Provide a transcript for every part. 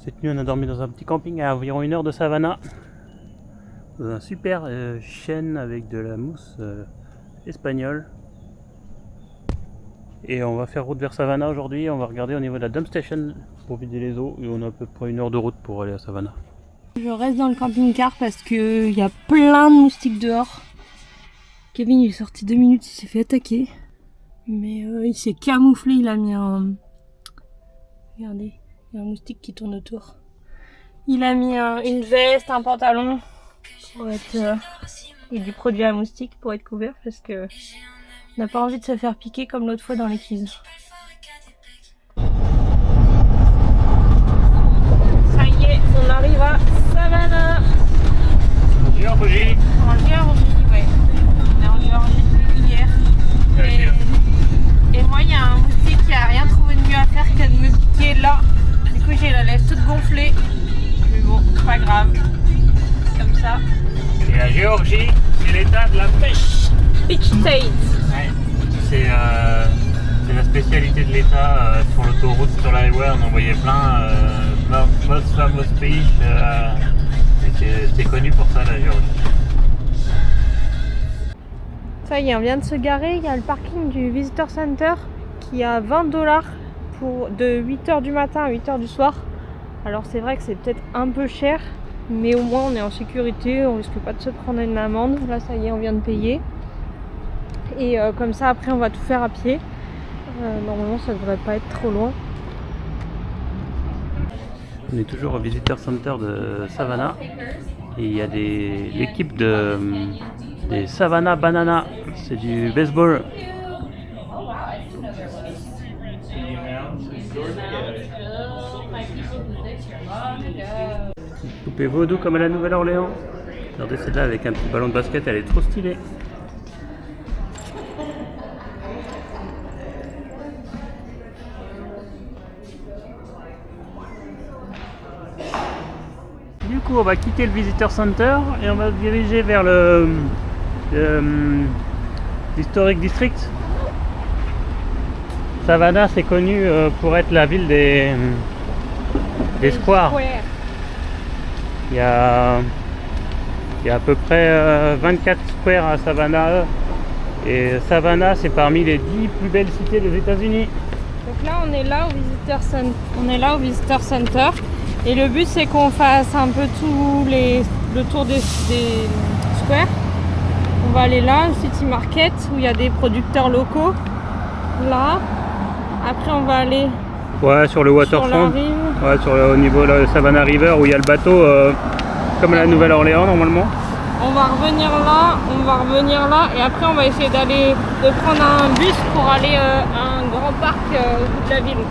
Cette nuit on a dormi dans un petit camping à environ 1 heure de Savannah. Dans un super chêne avec de la mousse espagnole. Et on va faire route vers Savannah aujourd'hui. On va regarder au niveau de la dump station pour vider les eaux. Et on a à peu près 1 heure de route pour aller à Savannah. Je reste dans le camping-car parce qu'il y a plein de moustiques dehors. Kevin il est sorti 2 minutes, il s'est fait attaquer. Mais il s'est camouflé, il a mis un... Regardez, il y a un moustique qui tourne autour. Il a mis une veste, un pantalon pour être... et du produit à moustique pour être couvert parce que on n'a pas envie de se faire piquer comme l'autre fois dans l'église. Ça y est, on arrive à Savannah. En Géorgie. En Géorgie, ouais. On est en Géorgie depuis hier. Et moi, il y a un moustique qui a rien trouvé de mieux à faire que de me piquer là. Du coup, j'ai la lèvre toute gonflée. Mais bon, c'est pas grave. Comme ça. Et la Géorgie, c'est l'état de la pêche. Beach State. Ouais. C'est la spécialité de l'état sur l'autoroute, sur l'highway. On en voyait plein. Most famous fish. C'est connu pour ça, la Géorgie. Ça y est, on vient de se garer. Il y a le parking du Visitor Center qui a $20 pour de 8h du matin à 8h du soir. Alors c'est vrai que c'est peut-être un peu cher, mais au moins on est en sécurité, on risque pas de se prendre une amende. Là ça y est, on vient de payer. Et comme ça après on va tout faire à pied. Normalement ça devrait pas être trop loin. On est toujours au Visitor Center de Savannah. Et il y a l'équipe des Savannah Banana. C'est du baseball. Poupée vaudou comme à la Nouvelle-Orléans. Regardez celle-là avec un petit ballon de basket, elle est trop stylée. Du coup, on va quitter le Visitor Center et on va se diriger vers l'Historic District. Savannah, c'est connu pour être la ville des squares. Il y a à peu près 24 squares à Savannah. Et Savannah, c'est parmi les 10 plus belles cités des États-Unis. Donc là, on est là au Visitor Center. Et le but, c'est qu'on fasse un peu le tour des squares. On va aller là, au City Market, où il y a des producteurs locaux. Là. Après, on va aller sur le waterfront. Au niveau de Savannah River, où il y a le bateau, comme à la Nouvelle-Orléans, normalement. On va revenir là, et après, on va essayer de prendre un bus pour aller à un grand parc au bout de la ville.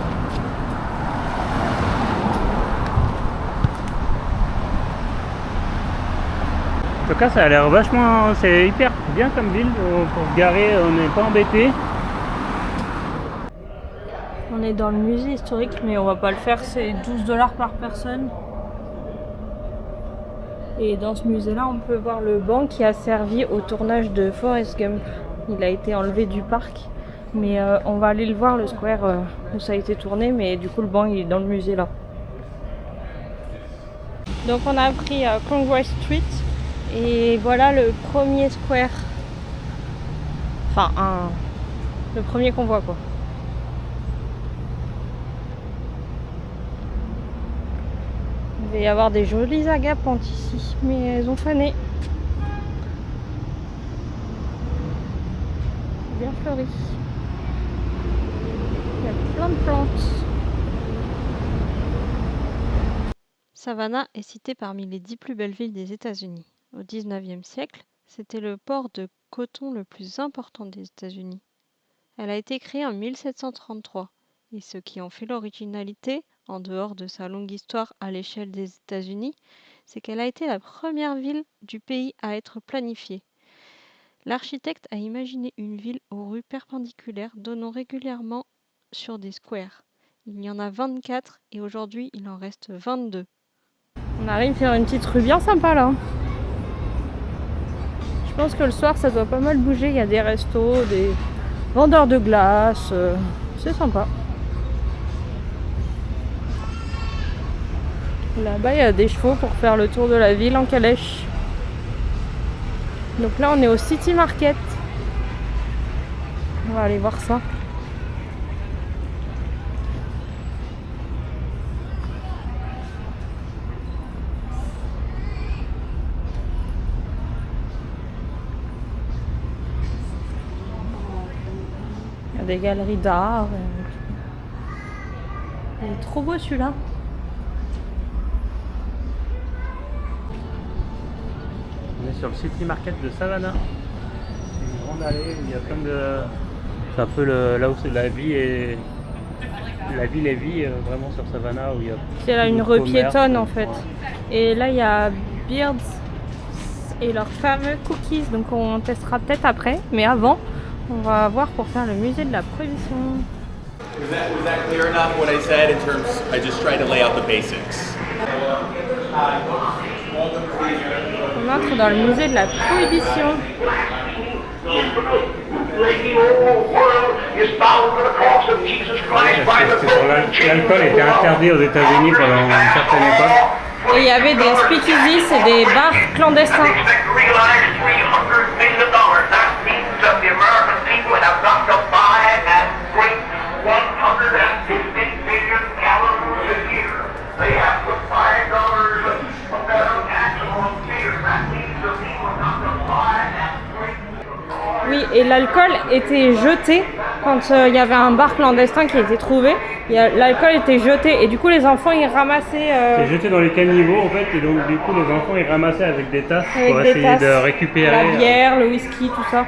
En tout cas, ça a l'air vachement, c'est hyper bien comme ville pour se garer, on n'est pas embêté. On est dans le musée historique, mais on va pas le faire, c'est $12 par personne. Et dans ce musée-là, on peut voir le banc qui a servi au tournage de Forrest Gump. Il a été enlevé du parc, mais on va aller le voir, le square où ça a été tourné, mais du coup le banc il est dans le musée là. Donc on a pris Congress Street. Et voilà le premier square, le premier qu'on voit quoi. Il va y avoir des jolies agapantes ici, mais elles ont fané. Bien fleuri. Il y a plein de plantes. Savannah est citée parmi les 10 plus belles villes des États-Unis. Au XIXe siècle, c'était le port de coton le plus important des États-Unis. Elle a été créée en 1733, et ce qui en fait l'originalité, en dehors de sa longue histoire à l'échelle des États-Unis, c'est qu'elle a été la première ville du pays à être planifiée. L'architecte a imaginé une ville aux rues perpendiculaires donnant régulièrement sur des squares. Il y en a 24 et aujourd'hui il en reste 22. On arrive à faire une petite rue bien sympa là. Je pense que le soir ça doit pas mal bouger, il y a des restos, des vendeurs de glace, c'est sympa. Là-bas, il y a des chevaux pour faire le tour de la ville en calèche. Donc là, on est au City Market. On va aller voir ça. Il y a des galeries d'art. Il est trop beau celui-là. On est sur le City Market de Savannah. C'est une grande allée où il y a plein de... C'est un peu là où la vie est... La ville est vie vraiment sur Savannah où il y a... C'est là une rue piétonne en fait. Et là il y a Beards et leurs fameux cookies. Donc on testera peut-être après. Mais avant, on va voir pour faire le musée de la Prohibition. Was that clear enough what I said in terms, I just tried to lay out the basics. On entre dans le musée de la Prohibition. L'alcool était interdit aux États-Unis pendant une certaine époque. Et il y avait des speakeasies, c'est des bars clandestins. Oui, et l'alcool était jeté quand il y avait un bar clandestin qui a été trouvé. L'alcool était jeté et du coup les enfants ils ramassaient... C'est jeté dans les caniveaux en fait et donc du coup les enfants ils ramassaient avec des tasses pour des essayer de récupérer... La bière, le whisky, tout ça.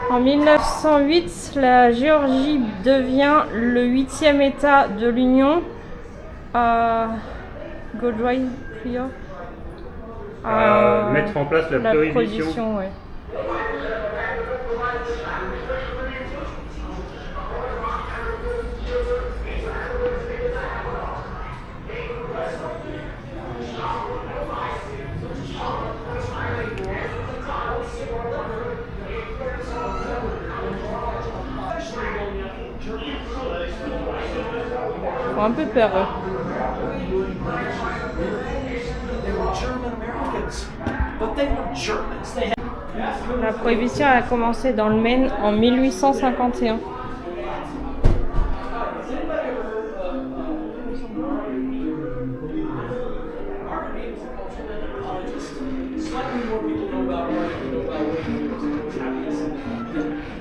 En 1908, la Géorgie devient le 8e État de l'Union. Mettre en place la prohibition. Ouais. Ils ont un peu peur eux. La prohibition a commencé dans le Maine en 1851.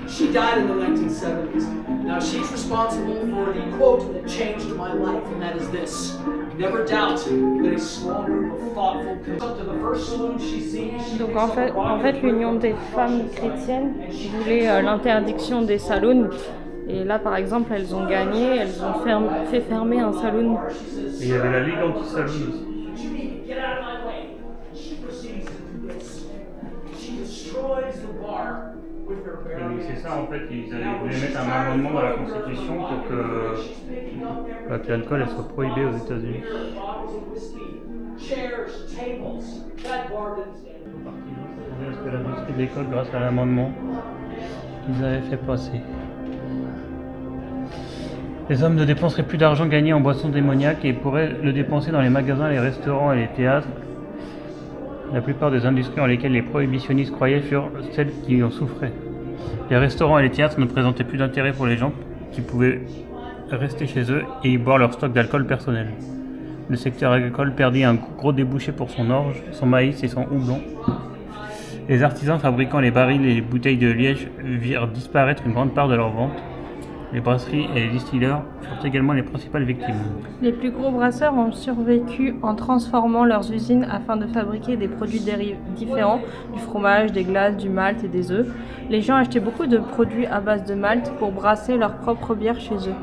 She died in the 1970s. Now she's responsible for the quote that changed my life, and that is this: never doubt that a small group of thoughtful people up to the first saloon she sees. Donc en fait, l'Union des femmes chrétiennes voulait l'interdiction des saloons. Et là, par exemple, elles ont gagné, elles ont fait fermer un saloon. Et il y avait la Ligue anti-saloon aussi. Et c'est ça en fait, ils voulaient mettre un amendement dans la Constitution pour que l'alcool soit prohibé aux États-Unis. Parce que l'industrie de l'école grâce à l'amendement qu'ils avaient fait passer. Les hommes ne dépenseraient plus d'argent gagné en boissons démoniaques et pourraient le dépenser dans les magasins, les restaurants et les théâtres. La plupart des industries en lesquelles les prohibitionnistes croyaient furent celles qui en souffraient. Les restaurants et les théâtres ne présentaient plus d'intérêt pour les gens qui pouvaient rester chez eux et y boire leur stock d'alcool personnel. Le secteur agricole perdit un gros débouché pour son orge, son maïs et son houblon. Les artisans fabriquant les barils et les bouteilles de liège virent disparaître une grande part de leurs ventes. Les brasseries et les distilleurs furent également les principales victimes. Les plus gros brasseurs ont survécu en transformant leurs usines afin de fabriquer des produits différents, du fromage, des glaces, du malt et des œufs. Les gens achetaient beaucoup de produits à base de malt pour brasser leur propre bière chez eux.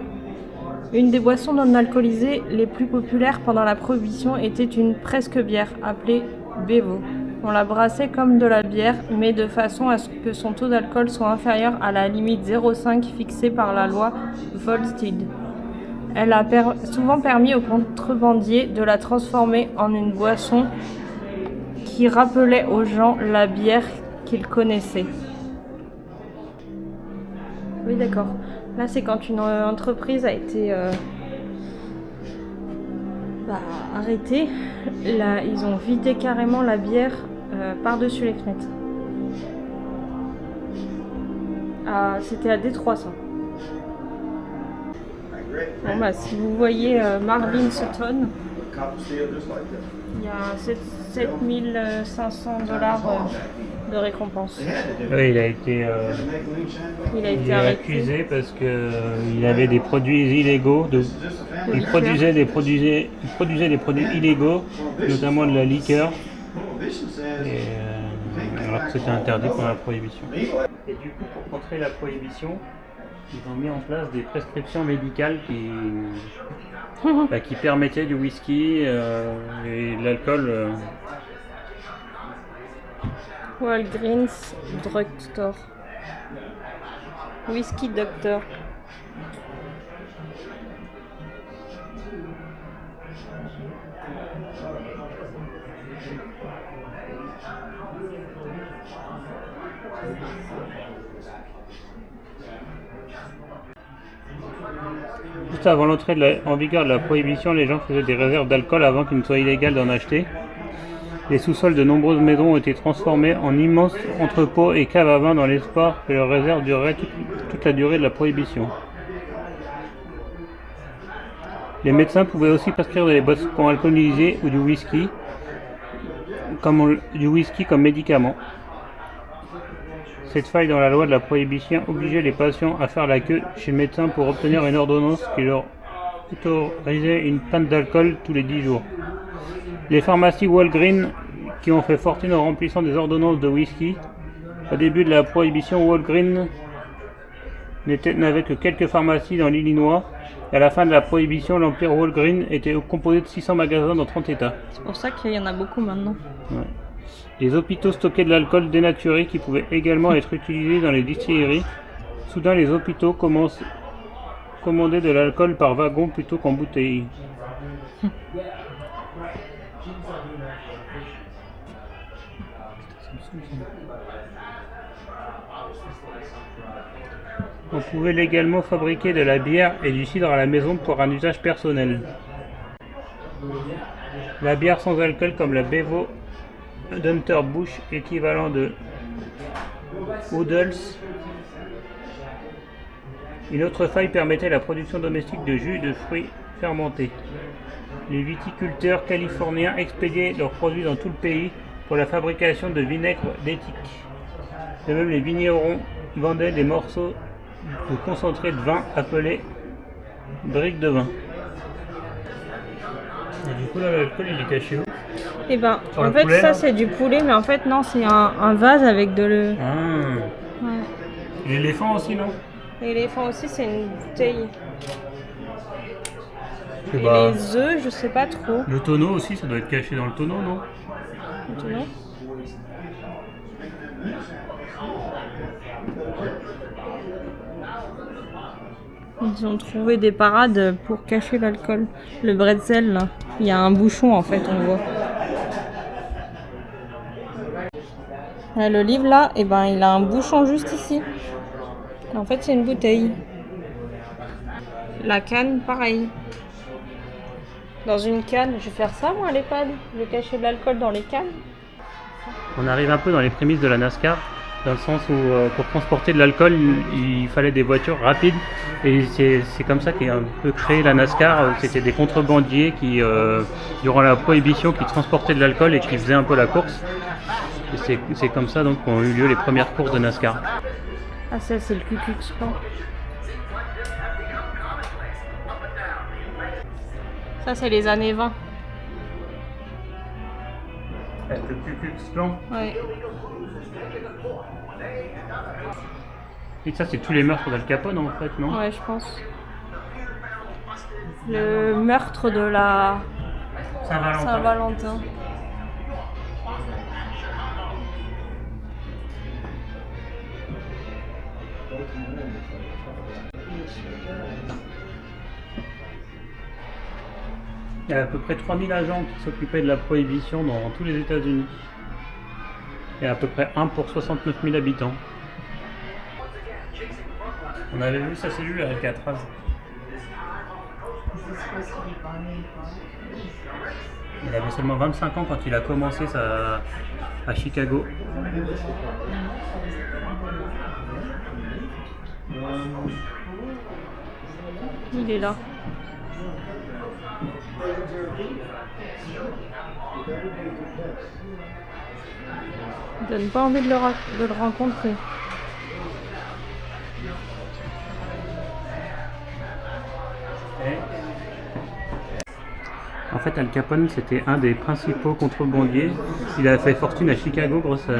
Une des boissons non alcoolisées les plus populaires pendant la Prohibition était une presque bière appelée Bevo. On la brassait comme de la bière, mais de façon à ce que son taux d'alcool soit inférieur à la limite 0,5 fixée par la loi Volstead. Elle a souvent permis aux contrebandiers de la transformer en une boisson qui rappelait aux gens la bière qu'ils connaissaient. Oui, d'accord. Là, c'est quand une entreprise a été arrêtée. Là, ils ont vidé carrément la bière par-dessus les fenêtres. C'était à Détroit, ça. Bon, bah, si vous voyez Marvin Sutton, il y a 7500 $ de récompense. Oui, il a été accusé parce que il avait des produits illégaux. Il produisait des produits illégaux, notamment de la liqueur, alors que c'était interdit pendant la prohibition. Et du coup, pour contrer la prohibition, ils ont mis en place des prescriptions médicales qui permettaient du whisky et de l'alcool. Walgreens Drugstore. Whisky Doctor. Juste avant l'entrée en vigueur de la prohibition, les gens faisaient des réserves d'alcool avant qu'il ne soit illégal d'en acheter. Les sous-sols de nombreuses maisons ont été transformés en immenses entrepôts et caves à vin dans l'espoir que leurs réserves dureraient toute la durée de la prohibition. Les médecins pouvaient aussi prescrire des boissons alcoolisées ou du whisky comme médicament. Cette faille dans la loi de la prohibition obligeait les patients à faire la queue chez le médecin pour obtenir une ordonnance qui leur autorisait une pinte d'alcool tous les 10 jours. Les pharmacies Walgreens qui ont fait fortune en remplissant des ordonnances de whisky. Au début de la prohibition, Walgreens n'avait que quelques pharmacies dans l'Illinois. Et à la fin de la prohibition, l'empire Walgreens était composé de 600 magasins dans 30 États. C'est pour ça qu'il y en a beaucoup maintenant. Ouais. Les hôpitaux stockaient de l'alcool dénaturé qui pouvait également être utilisé dans les distilleries. Soudain, les hôpitaux commandaient de l'alcool par wagon plutôt qu'en bouteille. On pouvait légalement fabriquer de la bière et du cidre à la maison pour un usage personnel. La bière sans alcool comme la Bevo d'Hunter-Bush, équivalent de Hoodles. Une autre faille permettait la production domestique de jus de fruits fermentés. Les viticulteurs californiens expédiaient leurs produits dans tout le pays pour la fabrication de vinaigre d'éthique. De même, les vignerons vendaient des morceaux de concentré de vin appelés briques de vin. Et du coup, là, l'alcool, il est caché où? Et ben, sur en le fait, poulet, ça là c'est du poulet, mais en fait, non, c'est un vase avec de le. Ah. Ouais. L'éléphant aussi, non? L'éléphant aussi, c'est une bouteille. Et Et les œufs, je sais pas trop. le tonneau aussi, ça doit être caché dans le tonneau, non? Maintenant. Ils ont trouvé des parades pour cacher l'alcool. Le bretzel, là, il y a un bouchon en fait, on voit. Là, le livre là, et ben, il a un bouchon juste ici. En fait, c'est une bouteille. La canne, pareil. Dans une canne, je vais faire ça moi à l'EHPAD. Je vais cacher de l'alcool dans les cannes. On arrive un peu dans les prémices de la NASCAR, dans le sens où pour transporter de l'alcool, il fallait des voitures rapides. Et c'est comme ça qu'est un peu créé la NASCAR. C'était des contrebandiers qui, durant la prohibition, qui transportaient de l'alcool et qui faisaient un peu la course. Et c'est comme ça donc qu'ont eu lieu les premières courses de NASCAR. Ah ça c'est le Ku Klux Klan. Ça c'est les années 20. Avec le Ku Klux Klan. Ouais. Et ça c'est tous les meurtres d'Al Capone en fait, non? Ouais, je pense. Le meurtre de la Saint-Valentin. Il y a à peu près 3000 agents qui s'occupaient de la prohibition dans tous les États-Unis. Et à peu près 1 pour 69 000 habitants. On avait vu sa cellule à Alcatraz. Il avait seulement 25 ans quand il a commencé à Chicago. Il est là. Il donne pas envie de le rencontrer. En fait, Al Capone, c'était un des principaux contrebandiers. Il a fait fortune à Chicago grâce à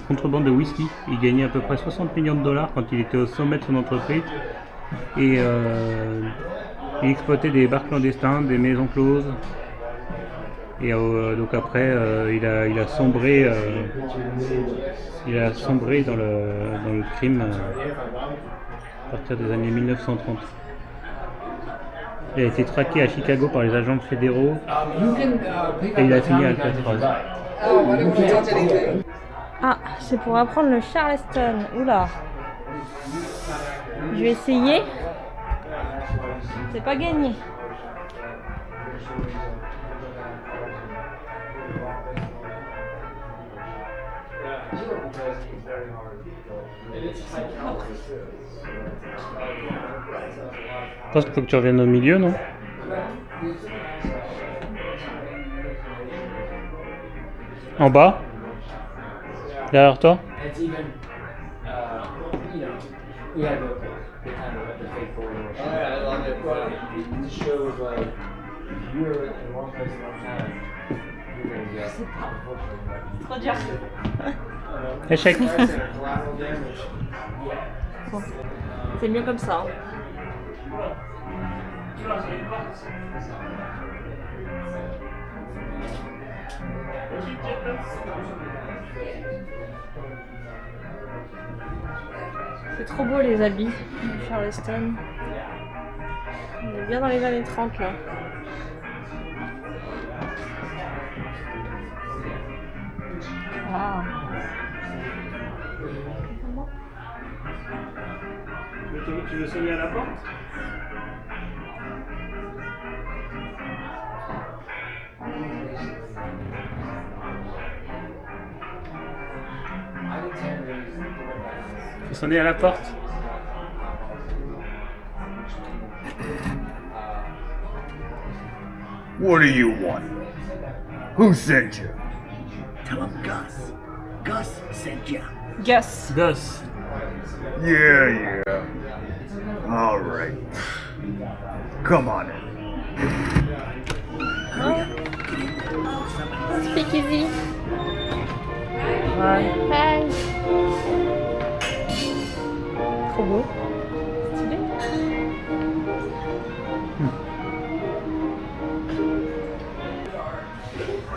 contrebande de whisky. Il gagnait à peu près 60 millions de dollars quand il était au sommet de son entreprise. Et il exploitait des bars clandestins, des maisons closes. Et donc après, il a sombré dans le crime à partir des années 1930. Il a été traqué à Chicago par les agents fédéraux et il a fini à Alcatraz. Ah, c'est pour apprendre le Charleston. Oula. Je vais essayer. C'est pas gagné. Je pense qu'il faut que tu reviennes au milieu, non? En bas? Derrière toi? Trop dur. Échec. Bon. C'est mieux comme ça. C'est trop beau les habits de Charleston. On est bien dans les années 30 là. Ah. Tu veux sonner à la porte? Faut sonner à la porte. What do you want? Who sent you? Tell him Gus. Gus sent ya. Gus. Gus. Yeah. All right. Come on in. Speak easy. Hi. Trop beau. Stylé.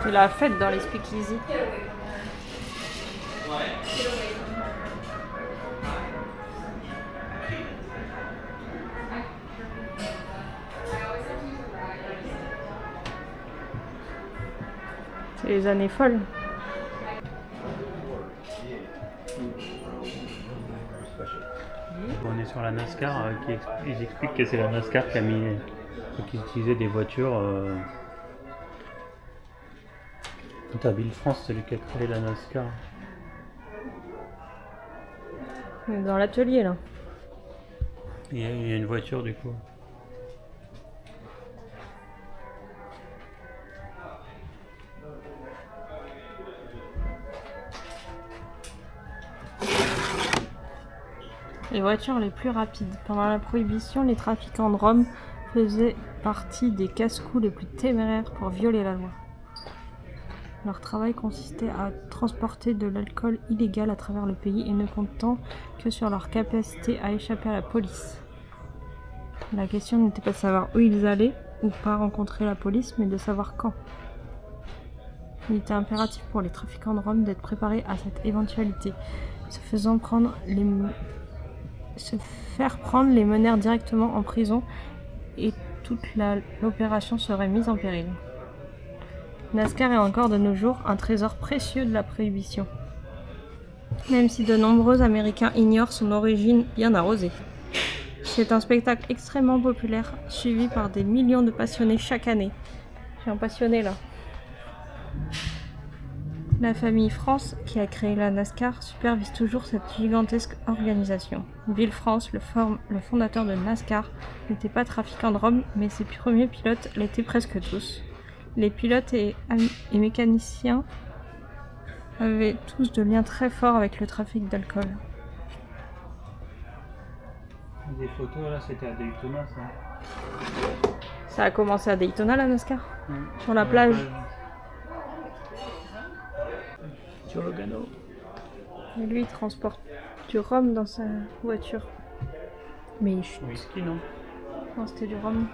C'est la fête dans les speakeasy. C'est les années folles. On est sur la NASCAR, ils expliquent que c'est la NASCAR qui utilisait des voitures. Ville France, c'est lui qui a créé la NASCAR. On est dans l'atelier là. Il y a une voiture du coup. Les voitures les plus rapides. Pendant la Prohibition, les trafiquants de rhum faisaient partie des casse-cous les plus téméraires pour violer la loi. Leur travail consistait à transporter de l'alcool illégal à travers le pays et ne comptant que sur leur capacité à échapper à la police. La question n'était pas de savoir où ils allaient ou pas rencontrer la police, mais de savoir quand. Il était impératif pour les trafiquants de rhum d'être préparés à cette éventualité. Se faire prendre les menèrent directement en prison et toute l'opération serait mise en péril. NASCAR est encore de nos jours un trésor précieux de la Prohibition, même si de nombreux Américains ignorent son origine bien arrosée. C'est un spectacle extrêmement populaire, suivi par des millions de passionnés chaque année. J'ai un passionné là. La famille France, qui a créé la NASCAR, supervise toujours cette gigantesque organisation. Bill France, le fondateur de NASCAR, n'était pas trafiquant de rhum, mais ses premiers pilotes l'étaient presque tous. Les pilotes et mécaniciens avaient tous de liens très forts avec le trafic d'alcool. Des photos là, c'était à Daytona ça. Ça a commencé à Daytona la NASCAR, sur la plage. Sur le Logano. Et lui il transporte du rhum dans sa voiture. Mais chut. Whisky non. Non, c'était du rhum.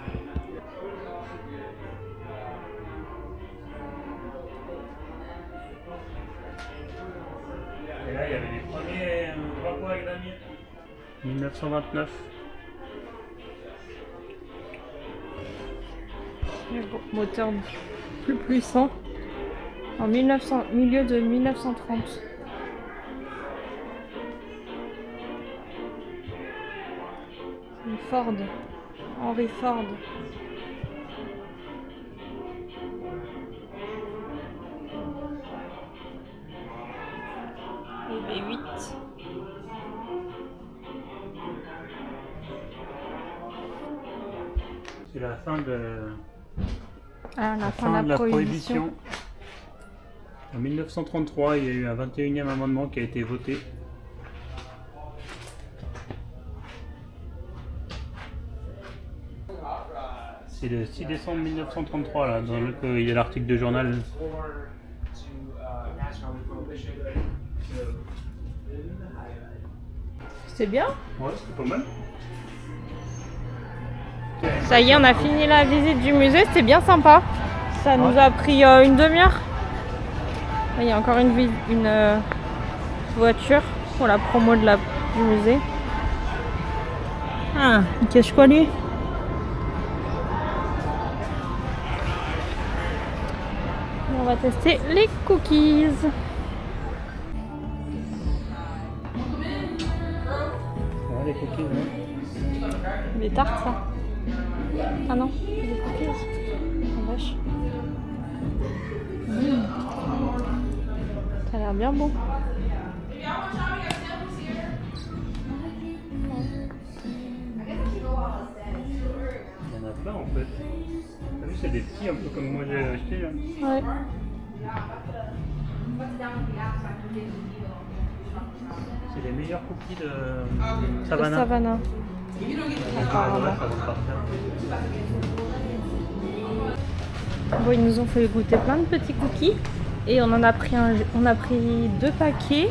Et là il y avait les premiers drapeaux avec damier. 1929. Le moteur plus puissant en milieu de 1930. Une Ford, Henry Ford. Et V8. C'est la fin de La fin de la prohibition. En 1933, il y a eu un 21e amendement qui a été voté. C'est le 6 décembre 1933, là, dans il y a l'article de journal. C'est bien. Ouais, c'était pas mal. Ça y est, on a fini la visite du musée, c'était bien sympa. Ça nous a pris une demi-heure. Il y a encore une voiture pour la promo du musée. Ah, il cache quoi lui? On va tester les cookies. Ouais, les cookies, ouais. Des tartes ça. Ah non, des cookies. Oh, vache. Ça a l'air bien bon. Il y en a plein en fait. T'as vu, c'est des petits un peu comme moi j'ai acheté là. Ouais. C'est les meilleurs cookies de Savannah. Savannah. Apparemment. Ça va partir. Bon, ils nous ont fait goûter plein de petits cookies et on a pris 2 paquets.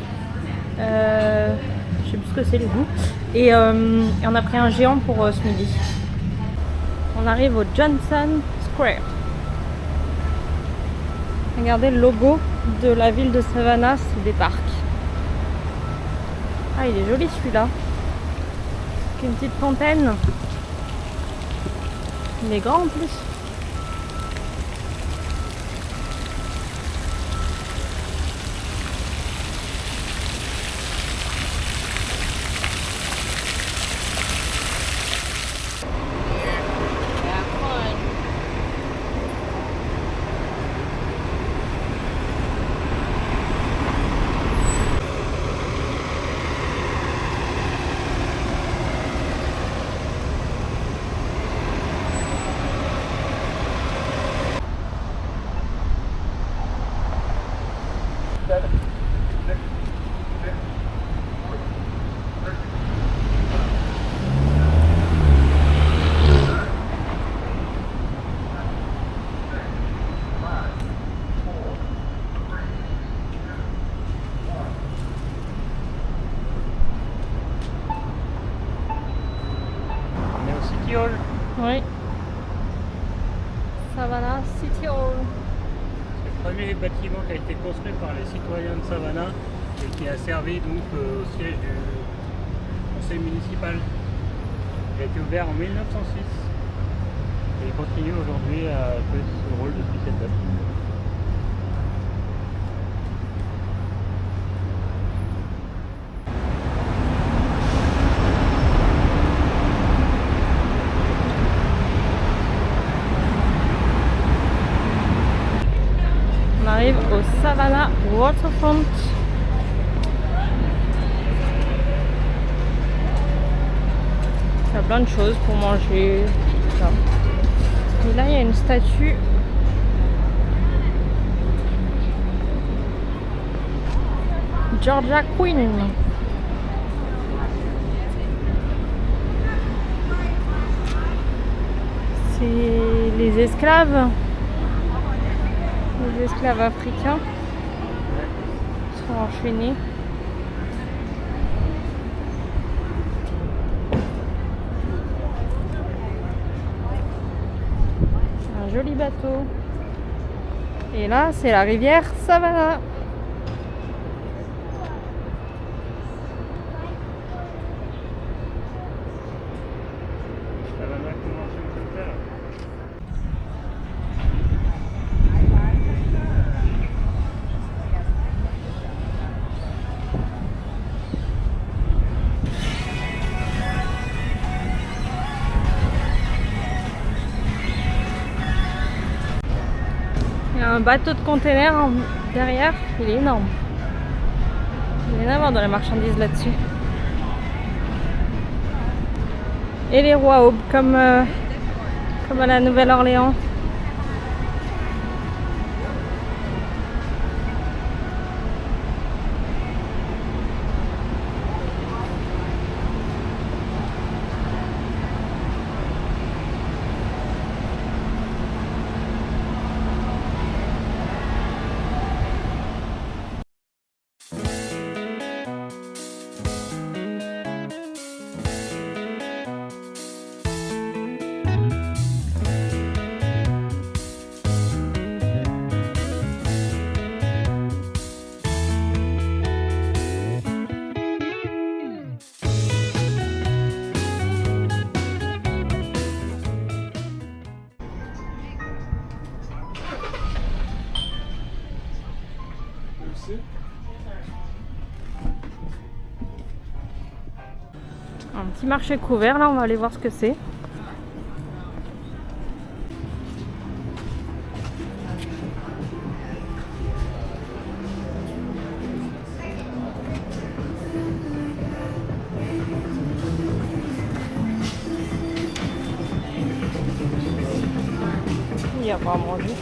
Je sais plus ce que c'est les goûts. Et on a pris un géant pour ce midi. On arrive au Johnson Square. Regardez le logo de la ville de Savannah, c'est des parcs. Ah, il est joli celui-là. Avec une petite fontaine. Il est grand en plus. Oui. Savannah City Hall. C'est le premier bâtiment qui a été construit par les citoyens de Savannah et qui a servi donc au siège du conseil municipal. Il a été ouvert en 1906 et il continue aujourd'hui à jouer ce rôle depuis cette date. waterfront. Il y a plein de choses pour manger. Tout ça. Et là, il y a une statue. Georgia Queen. C'est les esclaves africains sont enchaînés. Un joli bateau. Et là, c'est la rivière Savannah. Il y a un bateau de container derrière, il est énorme. Il y a rien à voir dans les marchandises là-dessus. Et les rois aubes, comme à la Nouvelle-Orléans. Un petit marché couvert, là on va aller voir ce que c'est. Il y a pas à manger.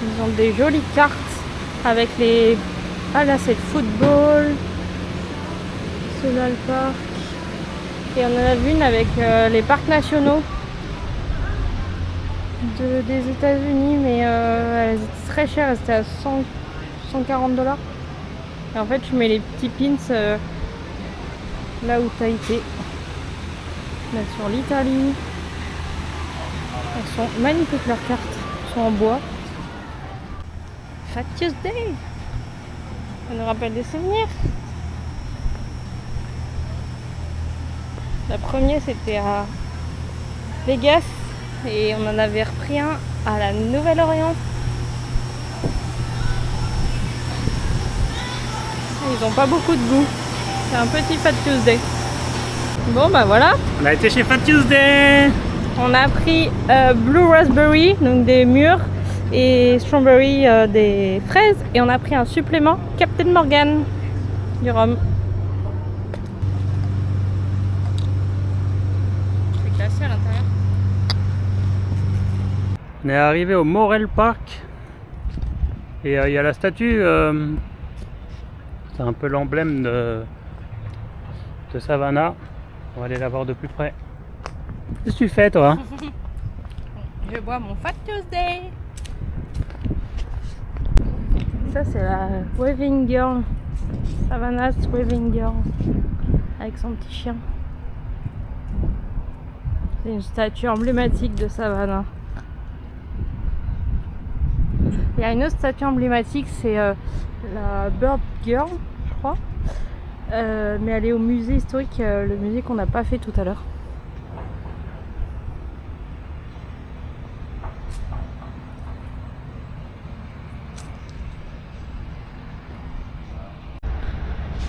Ils ont des jolies cartes avec les... Ah là c'est le football. Ceux-là le parc. Et on en a vu une avec les parcs nationaux des États-Unis, mais elles étaient très chères, elles étaient à 140 $. Et en fait tu mets les petits pins là où tu as été. Là sur l'Italie. Elles sont magnifiques leurs cartes, elles sont en bois. Fat Tuesday, ça nous rappelle des souvenirs. La première c'était à Vegas et on en avait repris un à la Nouvelle-Orléans. Ils n'ont pas beaucoup de goût, c'est un petit Fat Tuesday. Bon bah voilà. On a été chez Fat Tuesday. On a pris Blue Raspberry, donc des mûres, et Strawberry, des fraises. Et on a pris un supplément Captain Morgan, du rhum. C'est classé à l'intérieur. On est arrivé au Morel Park. Et il y a la statue. C'est un peu l'emblème de Savannah. On va aller la voir de plus près. Qu'est-ce que tu fais toi? Je bois mon Fat Tuesday. Ça c'est la Waving Girl, Savannah's Waving Girl, avec son petit chien. C'est une statue emblématique de Savannah. Il y a une autre statue emblématique, c'est la Bird Girl, je crois. Mais elle est au musée historique, le musée qu'on n'a pas fait tout à l'heure.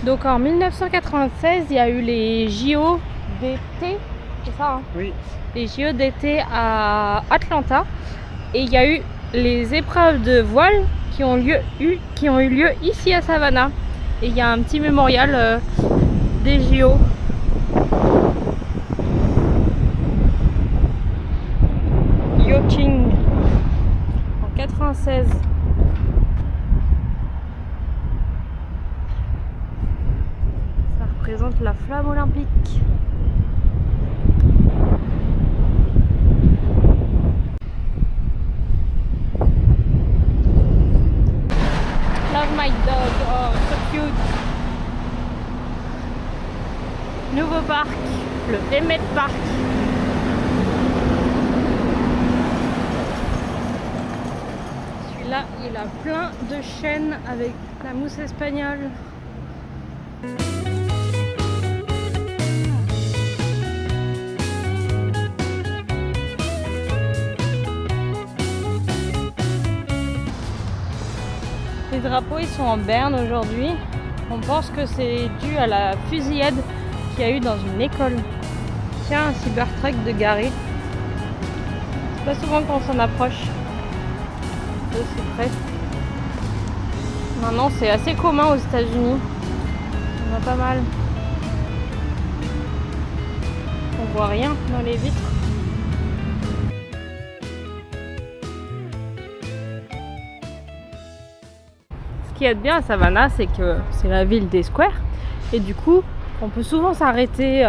Donc en 1996, il y a eu les JO d'été, c'est ça hein? Oui. Les JO d'été à Atlanta. Et il y a eu les épreuves de voile qui ont eu lieu ici à Savannah. Et il y a un petit mémorial des JO. Yachting en 96. Ça représente la flamme olympique. Love my dog, oh so cute. Nouveau parc, le Emmett Park. Celui-là, il a plein de chênes avec la mousse espagnole. Les drapeaux ils sont en berne aujourd'hui. On pense que c'est dû à la fusillade qu'il y a eu dans une école. Tiens, un Cybertruck de garé. C'est pas souvent qu'on s'en approche. C'est près. Maintenant c'est assez commun aux États-Unis. On en a pas mal. On voit rien dans les vitres. Ce qu'il y a de bien à Savannah, c'est que c'est la ville des squares et du coup on peut souvent s'arrêter,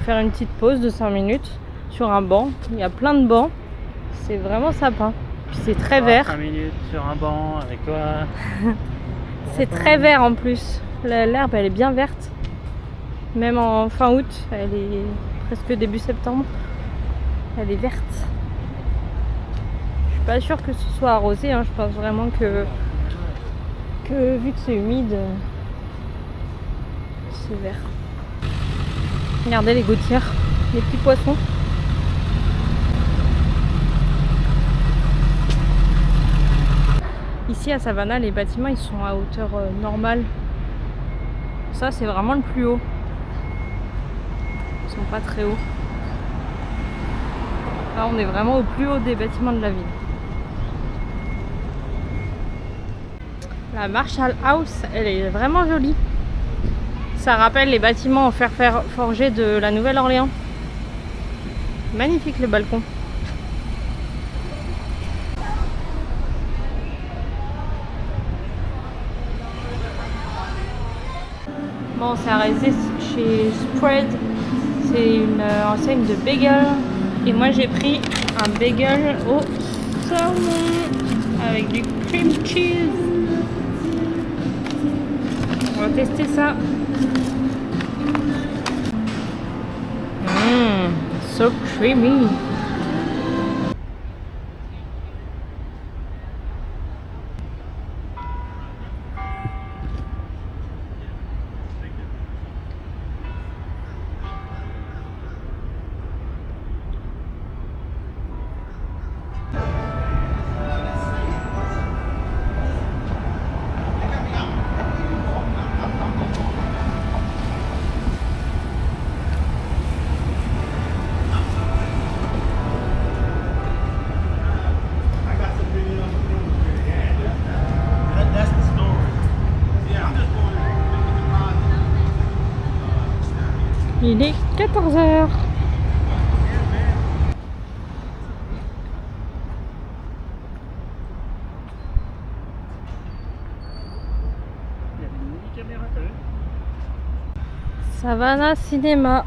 faire une petite pause de 5 minutes sur un banc. Il y a plein de bancs, c'est vraiment sympa. Puis c'est très vert. 5 minutes sur un banc avec toi. C'est très vert en plus. L'herbe elle est bien verte. Même en fin août, elle est presque début septembre. Elle est verte. Je suis pas sûre que ce soit arrosé, hein. Je pense vraiment que vu que c'est humide, c'est vert. Regardez les gouttières, les petits poissons. Ici à Savannah, les bâtiments ils sont à hauteur normale. Ça c'est vraiment le plus haut. Ils sont pas très hauts. Là on est vraiment au plus haut des bâtiments de la ville. La Marshall House, elle est vraiment jolie. Ça rappelle les bâtiments en fer forgé de la Nouvelle-Orléans. Magnifique le balcon. Bon, on s'est arrêté chez Spread. C'est une enseigne de bagel. Et moi j'ai pris un bagel au saumon avec du cream cheese. On va tester ça. So creamy. Il est 14h. Savannah Cinéma.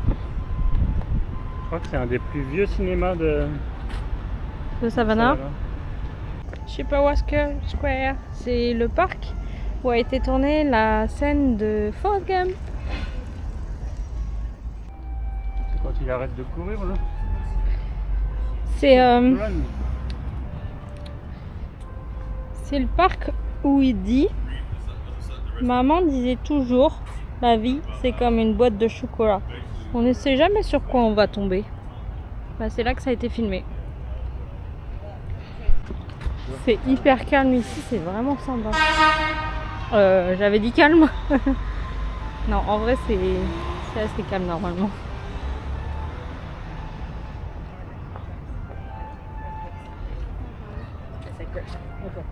Je crois que c'est un des plus vieux cinémas de Savannah. Chippewa Square, c'est le parc où a été tournée la scène de Forrest Gump. C'est quand il arrête de courir là. C'est le parc où il dit, maman disait toujours, la vie c'est comme une boîte de chocolat. On ne sait jamais sur quoi on va tomber. Bah, c'est là que ça a été filmé. C'est hyper calme ici, c'est vraiment sympa. J'avais dit calme. Non, en vrai c'est assez calme normalement. Great. Okay.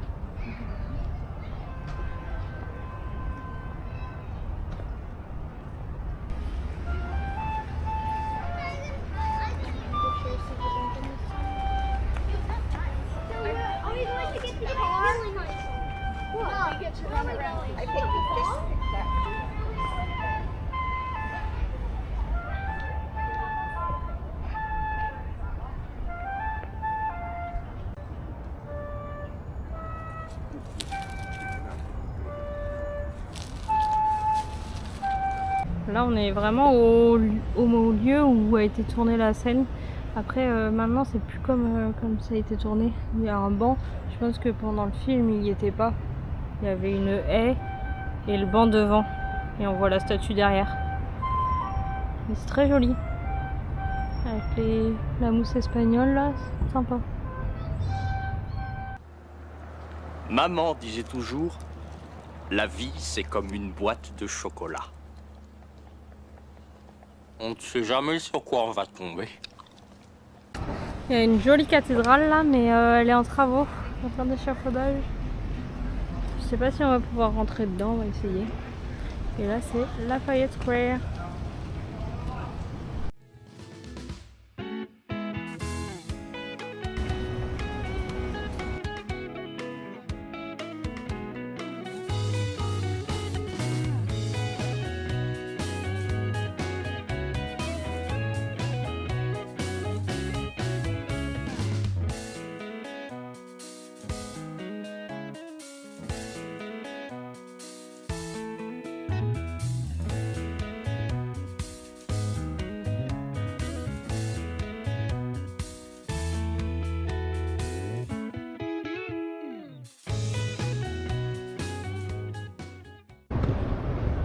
Là on est vraiment au lieu où a été tournée la scène. Après maintenant c'est plus comme ça a été tourné. Il y a un banc. Je pense que pendant le film il n'y était pas. Il y avait une haie et le banc devant. Et on voit la statue derrière. Mais c'est très joli. Avec la mousse espagnole là, c'est sympa. Maman disait toujours, la vie c'est comme une boîte de chocolat. On ne sait jamais sur quoi on va tomber. Il y a une jolie cathédrale là, mais elle est en travaux, en train d'échafaudage. Je sais pas si on va pouvoir rentrer dedans, on va essayer. Et là c'est Lafayette Square.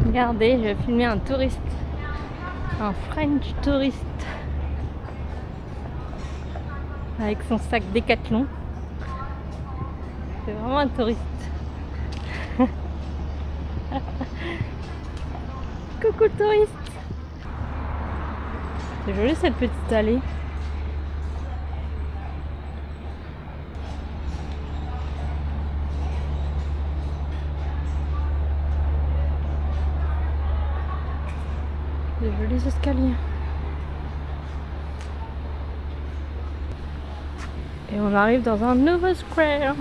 Regardez, je vais filmer un touriste, un French touriste, avec son sac Décathlon. C'est vraiment un touriste. Coucou touriste. C'est joli cette petite allée. Des jolis escaliers. Et on arrive dans un nouveau square.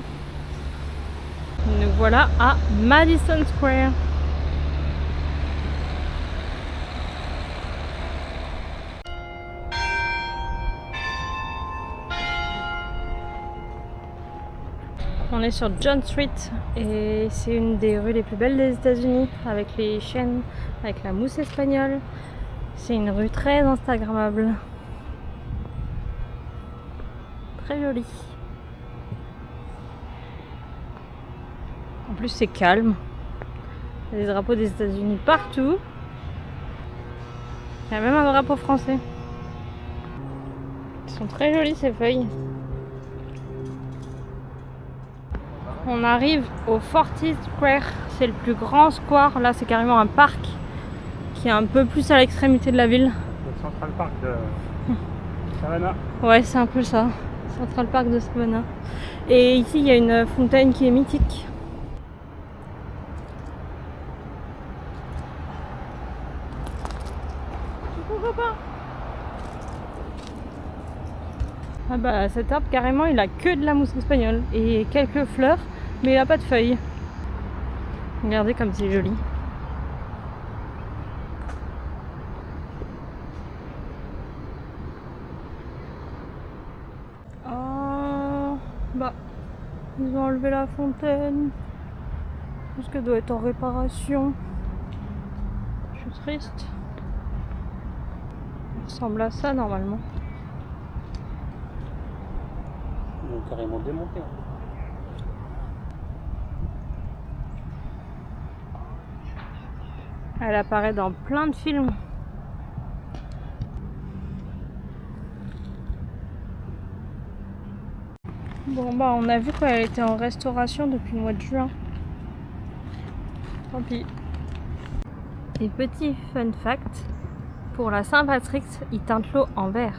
Nous voilà à Madison Square. On est sur John Street et c'est une des rues les plus belles des États-Unis, avec les chênes, avec la mousse espagnole. C'est une rue très instagrammable. Très jolie. En plus c'est calme. Il y a des drapeaux des États-Unis partout. Il y a même un drapeau français. Ils sont très jolis ces feuilles. On arrive au 40th Square, c'est le plus grand square. Là c'est carrément un parc qui est un peu plus à l'extrémité de la ville. Le Central Park de Savannah. Ouais, c'est un peu ça. Central Park de Savannah. Et ici il y a une fontaine qui est mythique. Coucou copain. Ah bah cet arbre carrément il a que de la mousse espagnole et quelques fleurs, mais il a pas de feuilles. Regardez comme c'est joli. Oh, bah ils ont enlevé la fontaine. Je pense qu'elle doit être en réparation. Je suis triste. Elle ressemble à ça normalement. Ils ont carrément démonté. Elle apparaît dans plein de films. Bon bah on a vu qu'elle était en restauration depuis le mois de juin. Tant pis. Et petit fun fact, pour la Saint-Patrick, ils teintent l'eau en vert.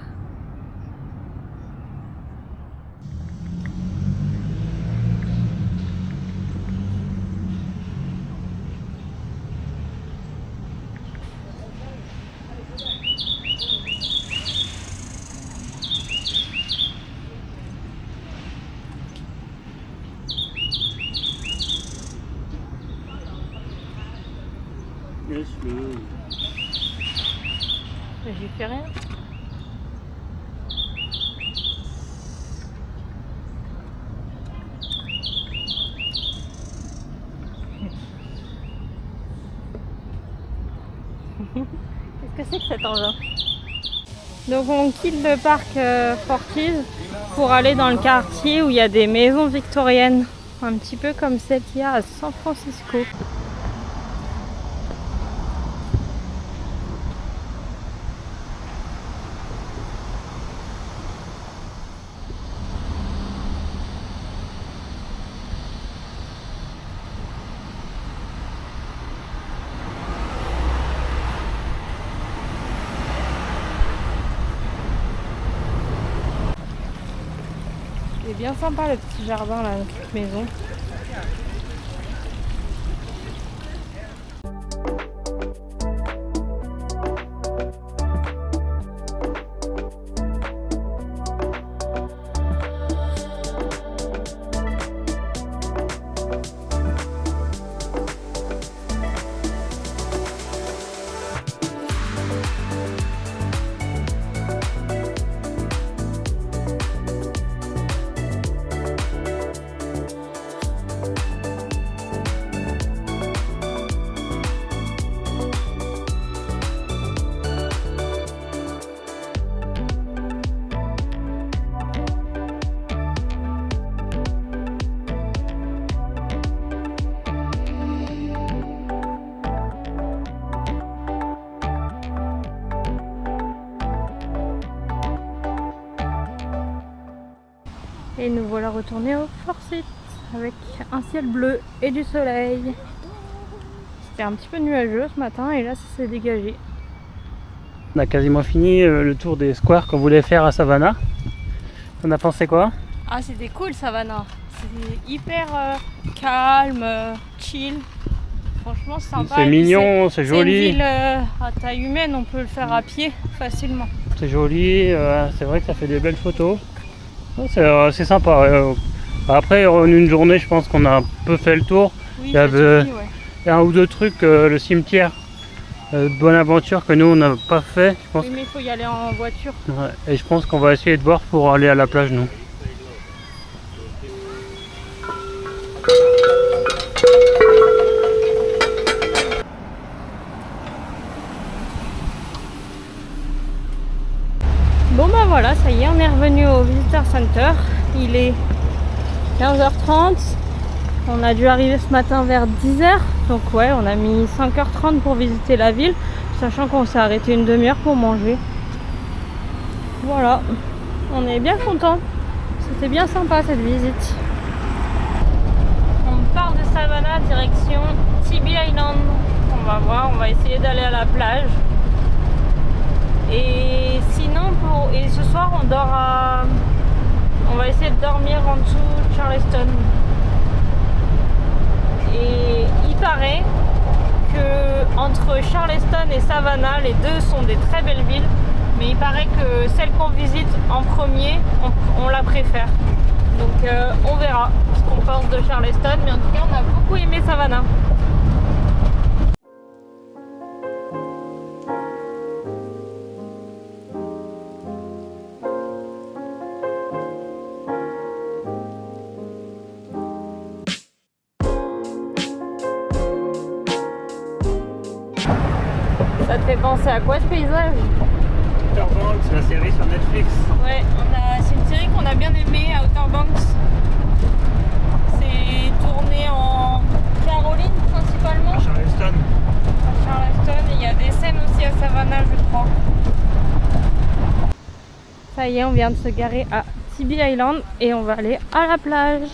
Laisse-le. J'y fais rien. Qu'est-ce que c'est que cet engin? Donc on quitte le parc Fortis pour aller dans le quartier où il y a des maisons victoriennes, un petit peu comme celle qu'il y a à San Francisco. C'est bien sympa le petit jardin là, la petite maison. Et nous voilà retournés au Forsyth avec un ciel bleu et du soleil. C'était un petit peu nuageux ce matin et là ça s'est dégagé. On a quasiment fini le tour des squares qu'on voulait faire à Savannah. On a pensé quoi? Ah, c'était cool Savannah. C'est hyper calme, chill. Franchement c'est sympa. C'est mignon, c'est joli. C'est une ville à taille humaine, on peut le faire à pied facilement. C'est joli, c'est vrai que ça fait des belles photos. C'est sympa. Ouais. Après, en une journée, je pense qu'on a un peu fait le tour. Oui, il y avait suffit, ouais. un ou deux trucs, le cimetière Bonaventure que nous on n'a pas fait. Je pense. Oui, mais il faut y aller en voiture. Ouais. Et je pense qu'on va essayer de voir pour aller à la plage, nous. Bon bah voilà, ça y est, on est revenu au Visitor Center. Il est 15h30. On a dû arriver ce matin vers 10h. Donc ouais, on a mis 5h30 pour visiter la ville, sachant qu'on s'est arrêté une demi-heure pour manger. Voilà, on est bien content. C'était bien sympa cette visite. On part de Savannah direction Tybee Island. On va voir, on va essayer d'aller à la plage. Et sinon, et ce soir on dort à... On va essayer de dormir en dessous de Charleston. Et il paraît que entre Charleston et Savannah, les deux sont des très belles villes. Mais il paraît que celle qu'on visite en premier, on la préfère. Donc on verra ce qu'on pense de Charleston. Mais en tout cas, on a beaucoup aimé Savannah. Ça te fait penser à quoi ce paysage? Outer Banks, la série sur Netflix. Ouais, c'est une série qu'on a bien aimée à Outer Banks. C'est tourné en Caroline principalement. À Charleston. À Charleston, et il y a des scènes aussi à Savannah, je crois. Ça y est, on vient de se garer à Tybee Island et on va aller à la plage.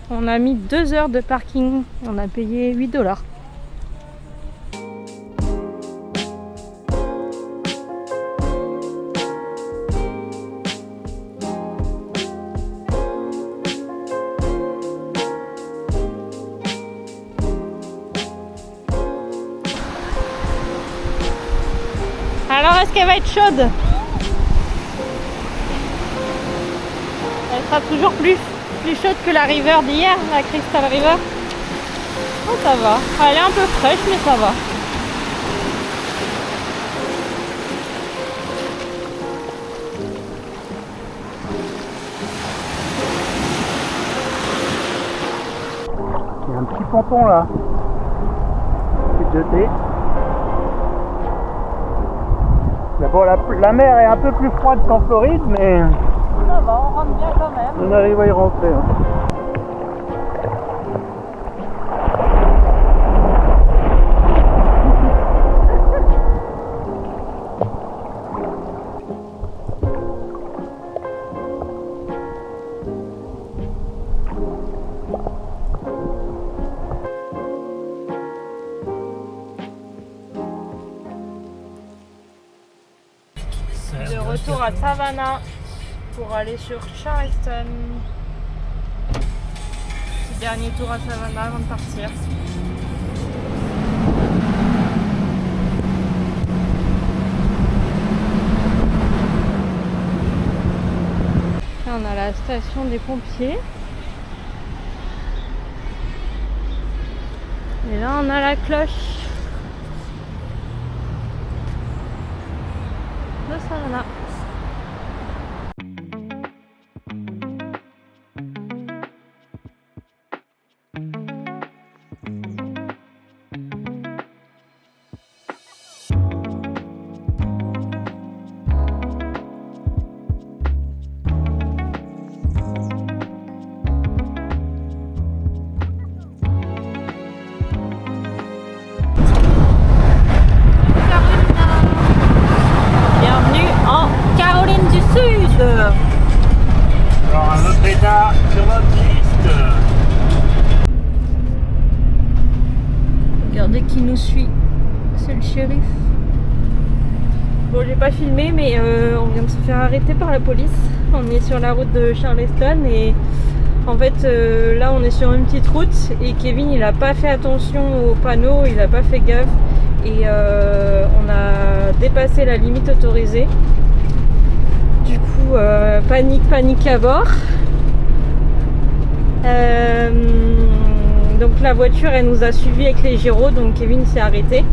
On a mis 2 heures de parking, on a payé $8. Alors, est-ce qu'elle va être chaude? Elle sera toujours plus chaude que la river d'hier, la Crystal River. Oh, ça va. Elle est un peu fraîche, mais ça va. Il y a un petit ponton là. Petit jeté. D'abord la mer est un peu plus froide qu'en Floride, mais Ça va, on rentre bien quand même. on arrive à y rentrer. Hein. De retour à Savannah pour aller sur Charleston. Petit dernier tour à Savannah avant de partir. Là, on a la station des pompiers. Et là on a la cloche de Savannah. Bienvenue en Caroline du Sud. Alors un autre état sur notre liste. Regardez qui nous suit, c'est le shérif. Bon, j'ai pas filmé, mais on vient de se faire arrêter par la police. On est sur la route de Charleston et en fait là on est sur une petite route et Kevin il a pas fait attention aux panneaux, il a pas fait gaffe et on a dépassé la limite autorisée. Du coup panique à bord. Donc la voiture elle nous a suivis avec les gyros, donc Kevin s'est arrêté.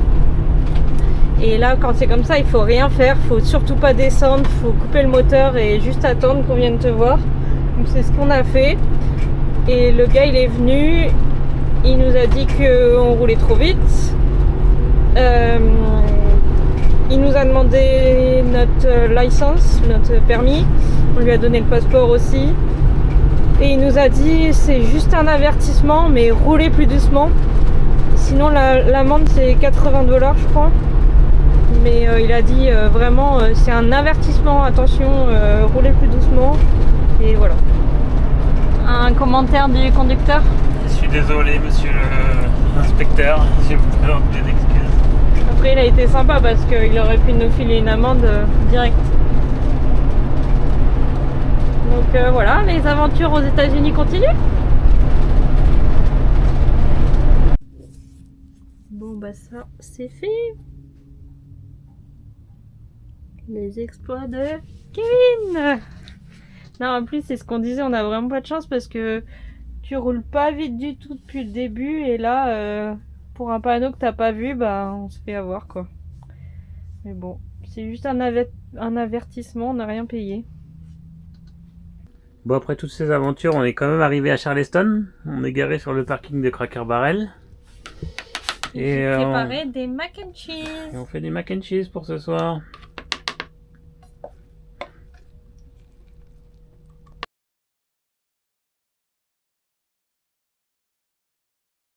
Et là quand c'est comme ça il faut rien faire, faut surtout pas descendre, faut couper le moteur et juste attendre qu'on vienne te voir. Donc c'est ce qu'on a fait. Et le gars il est venu, il nous a dit qu'on roulait trop vite. Il nous a demandé notre licence, notre permis. On lui a donné le passeport aussi. Et il nous a dit c'est juste un avertissement mais roulez plus doucement. Sinon l'amende c'est 80 $ je crois. Mais il a dit vraiment c'est un avertissement, attention, roulez plus doucement. Et voilà. Un commentaire du conducteur? Je suis désolé monsieur l'inspecteur, je vous présente mes excuses. Après il a été sympa parce qu'il aurait pu nous filer une amende directe. Donc voilà, les aventures aux États-Unis continuent. Bon bah ça c'est fait. Les exploits de Kevin. Non, en plus c'est ce qu'on disait, on a vraiment pas de chance parce que tu roules pas vite du tout depuis le début et là pour un panneau que t'as pas vu, bah on se fait avoir quoi. Mais bon, c'est juste un avertissement, on n'a rien payé. Bon, après toutes ces aventures, on est quand même arrivé à Charleston. On est garé sur le parking de Cracker Barrel. Et j'ai préparé des mac and cheese. Et on fait des mac and cheese pour ce soir.